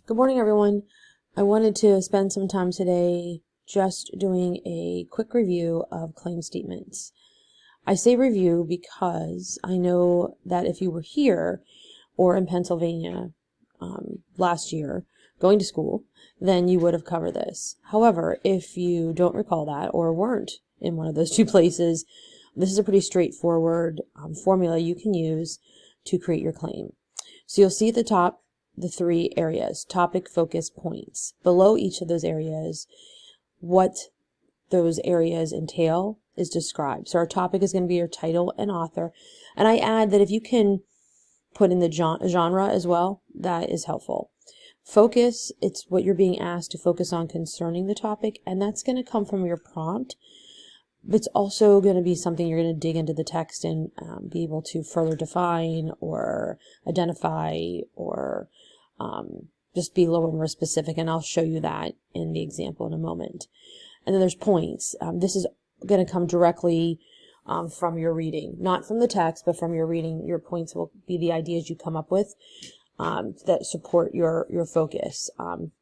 Good morning, everyone. I wanted to spend some time today just doing a quick review of claim statements. I say review because I know that if you were here or in Pennsylvania last year going to school, then you would have covered this. However, if you don't recall that or weren't in one of those two places, this is a pretty straightforward formula you can use to create your claim. So you'll see at the top the three areas: topic, focus, points. Below each of those areas, what those areas entail is described. So our topic is going to be your title and author. And I add that if you can put in the genre as well, that is helpful. Focus, it's what you're being asked to focus on concerning the topic, and that's going to come from your prompt. But it's also going to be something you're going to dig into the text and be able to further define or identify or just be a little more specific. And I'll show you that in the example in a moment. And then there's points. This is going to come directly from your reading, not from the text, but from your reading. Your points will be the ideas you come up with that support your focus,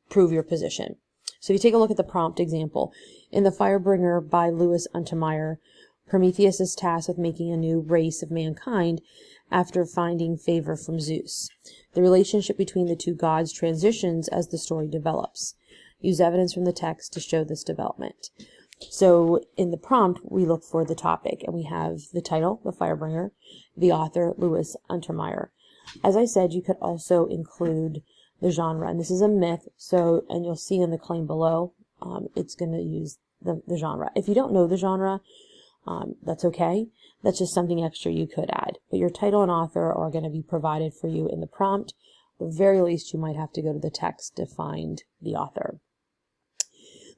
prove your position. So if you take a look at the prompt example, in The Firebringer by Louis Untermeyer, Prometheus is tasked with making a new race of mankind after finding favor from Zeus. The relationship between the two gods transitions as the story develops. Use evidence from the text to show this development. So in the prompt, we look for the topic, and we have the title, The Firebringer, the author, Louis Untermeyer. As I said, you could also include the genre, and this is a myth, so, and you'll see in the claim below, it's going to use the genre. If you don't know the genre, that's okay. That's just something extra you could add. But your title and author are going to be provided for you in the prompt. At the very least, you might have to go to the text to find the author.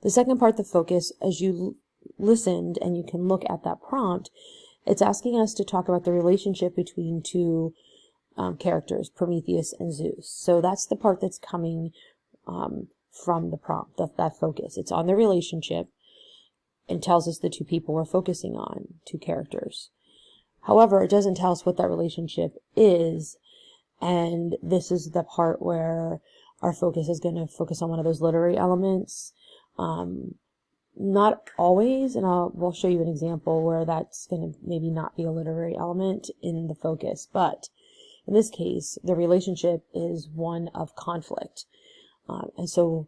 The second part, the focus, as you listened and you can look at that prompt, it's asking us to talk about the relationship between two characters, Prometheus and Zeus. So that's the part that's coming from the prompt, that focus. It's on the relationship and tells us the two people we're focusing on, two characters. However, it doesn't tell us what that relationship is, and this is the part where our focus is going to focus on one of those literary elements. Not always, and we'll show you an example where that's going to maybe not be a literary element in the focus, but in this case, the relationship is one of conflict. And so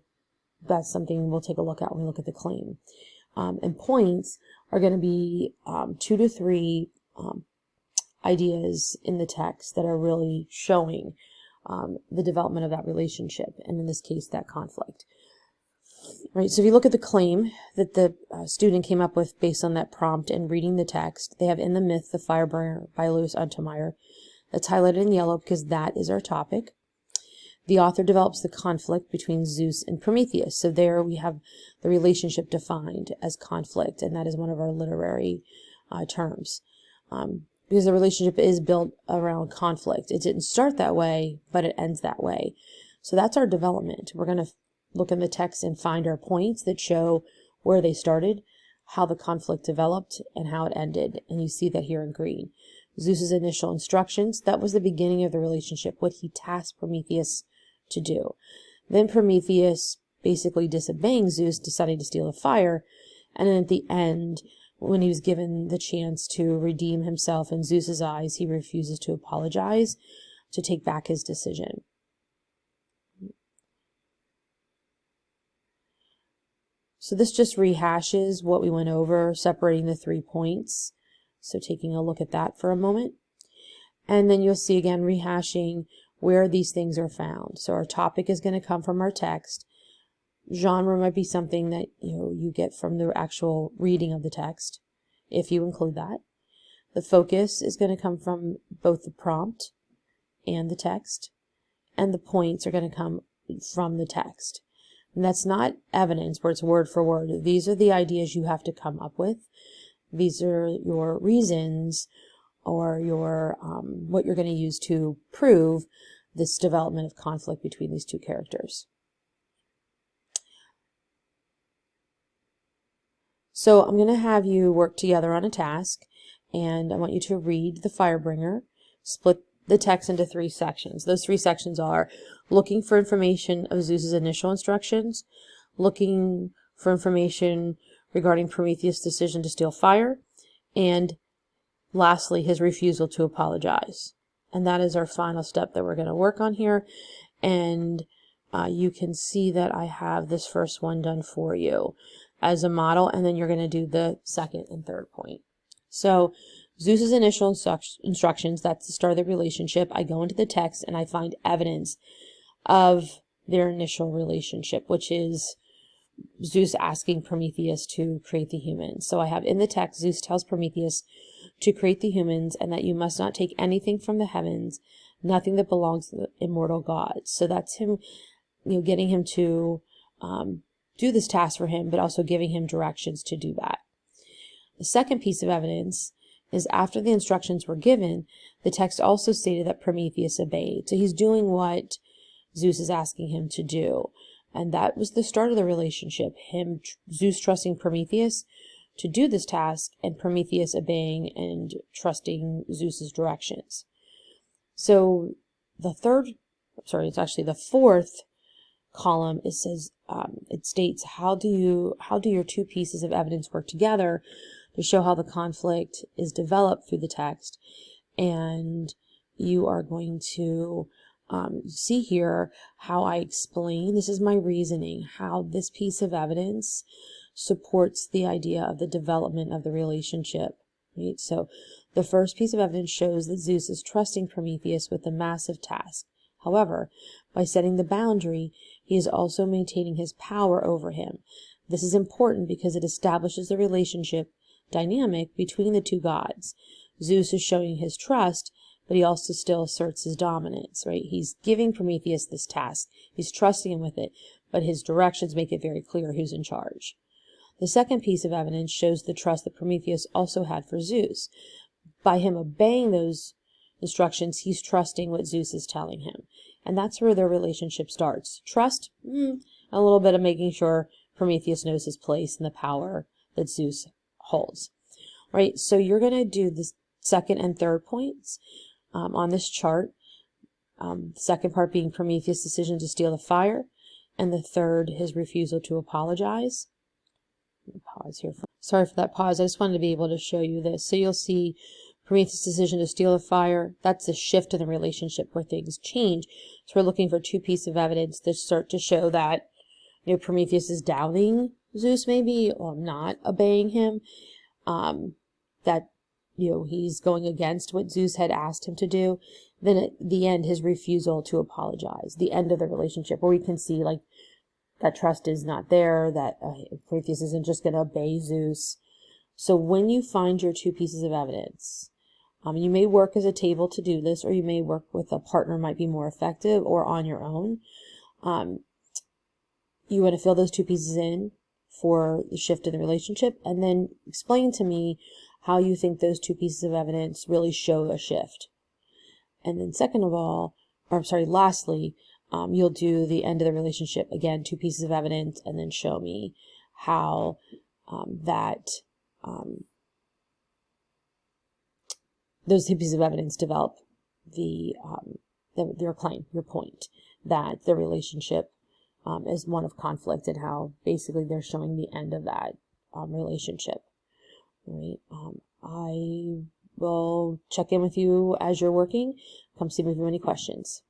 that's something we'll take a look at when we look at the claim. And points are going to be 2 to 3 ideas in the text that are really showing the development of that relationship, and in this case, that conflict. Right, so if you look at the claim that the student came up with based on that prompt and reading the text, they have in the myth, The Firebringer by Louis Untermeyer. That's highlighted in yellow because that is our topic. The author develops the conflict between Zeus and Prometheus. So there we have the relationship defined as conflict, and that is one of our literary terms. Because the relationship is built around conflict. It didn't start that way, but it ends that way. So that's our development. We're going to look in the text and find our points that show where they started, how the conflict developed, and how it ended. And you see that here in green. Zeus's initial instructions, that was the beginning of the relationship, what he tasked Prometheus to do. Then Prometheus, basically disobeying Zeus, decided to steal the fire, and then at the end, when he was given the chance to redeem himself in Zeus's eyes, he refuses to apologize, to take back his decision. So this just rehashes what we went over, separating the 3 points. So taking a look at that for a moment. And then you'll see again rehashing where these things are found. So our topic is going to come from our text. Genre might be something that you get from the actual reading of the text, if you include that. The focus is going to come from both the prompt and the text. And the points are going to come from the text. And that's not evidence where it's word for word. These are the ideas you have to come up with. These are your reasons or your what you're going to use to prove this development of conflict between these two characters. So I'm going to have you work together on a task, and I want you to read The Firebringer, split the text into 3 sections. Those 3 sections are looking for information of Zeus's initial instructions, looking for information regarding Prometheus' decision to steal fire, and lastly, his refusal to apologize. And that is our final step that we're going to work on here. And you can see that I have this first one done for you as a model, and then you're going to do the second and third point. So Zeus's initial instructions, that's the start of the relationship. I go into the text and I find evidence of their initial relationship, which is Zeus asking Prometheus to create the humans. So I have in the text, Zeus tells Prometheus to create the humans and that you must not take anything from the heavens, nothing that belongs to the immortal gods. So that's him, getting him to do this task for him, but also giving him directions to do that. The second piece of evidence is after the instructions were given, the text also stated that Prometheus obeyed. So he's doing what Zeus is asking him to do. And that was the start of the relationship, Zeus trusting Prometheus to do this task and Prometheus obeying and trusting Zeus's directions. So it's actually the fourth column. It says, it states, how do your 2 pieces of evidence work together to show how the conflict is developed through the text. And you are going to see here how I explain, this is my reasoning, how this piece of evidence supports the idea of the development of the relationship. Right? So the first piece of evidence shows that Zeus is trusting Prometheus with a massive task. However, by setting the boundary, he is also maintaining his power over him. This is important because it establishes the relationship dynamic between the 2 gods. Zeus is showing his trust, but he also still asserts his dominance, right? He's giving Prometheus this task. He's trusting him with it, but his directions make it very clear who's in charge. The second piece of evidence shows the trust that Prometheus also had for Zeus. By him obeying those instructions, he's trusting what Zeus is telling him. And that's where their relationship starts. Trust, a little bit of making sure Prometheus knows his place and the power that Zeus holds. Right? So you're going to do the second and third points on this chart. The second part being Prometheus' decision to steal the fire, and the third, his refusal to apologize. Let me pause here. Sorry for that pause. I just wanted to be able to show you this. So you'll see Prometheus' decision to steal the fire. That's a shift in the relationship where things change. So we're looking for 2 pieces of evidence that start to show that Prometheus is doubting Zeus maybe, or not obeying him. That he's going against what Zeus had asked him to do. Then at the end, his refusal to apologize. The end of the relationship where we can see that trust is not there, that Prometheus isn't just going to obey Zeus. So when you find your 2 pieces of evidence, you may work as a table to do this, or you may work with a partner, might be more effective, or on your own. You want to fill those 2 pieces in for the shift in the relationship, and then explain to me how you think those 2 pieces of evidence really show a shift. And then lastly, you'll do the end of the relationship. Again, 2 pieces of evidence, and then show me how those 2 pieces of evidence develop their claim, your point, that the relationship is one of conflict, and how basically they're showing the end of that relationship. Right? I will check in with you as you're working. Come see me if you have any questions.